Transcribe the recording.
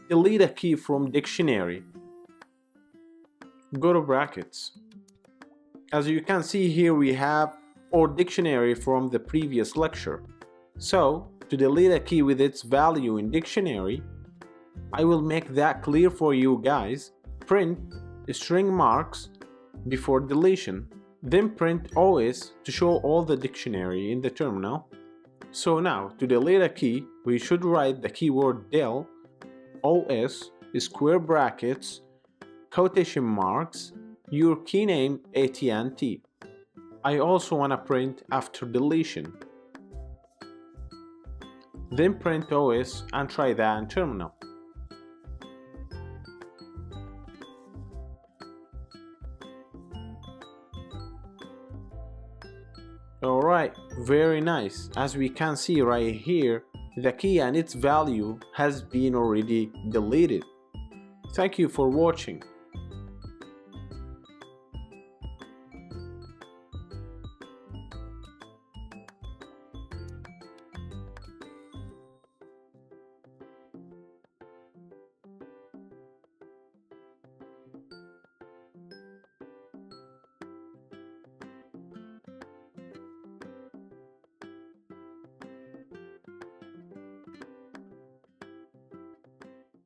delete a key from dictionary. Go to brackets. As you can see here, we have our dictionary from the previous lecture. So, to delete a key with its value in dictionary, I will make that clear for you guys. Print string marks before deletion, then print OS to show all the dictionary in the terminal. So now, to delete a key, we should write the keyword del, OS, square brackets, quotation marks, your key name AT&T. I also want to print after deletion. Then print OS and try that in terminal. Alright, very nice. As we can see right here, the key and its value has been already deleted. Thank you for watching.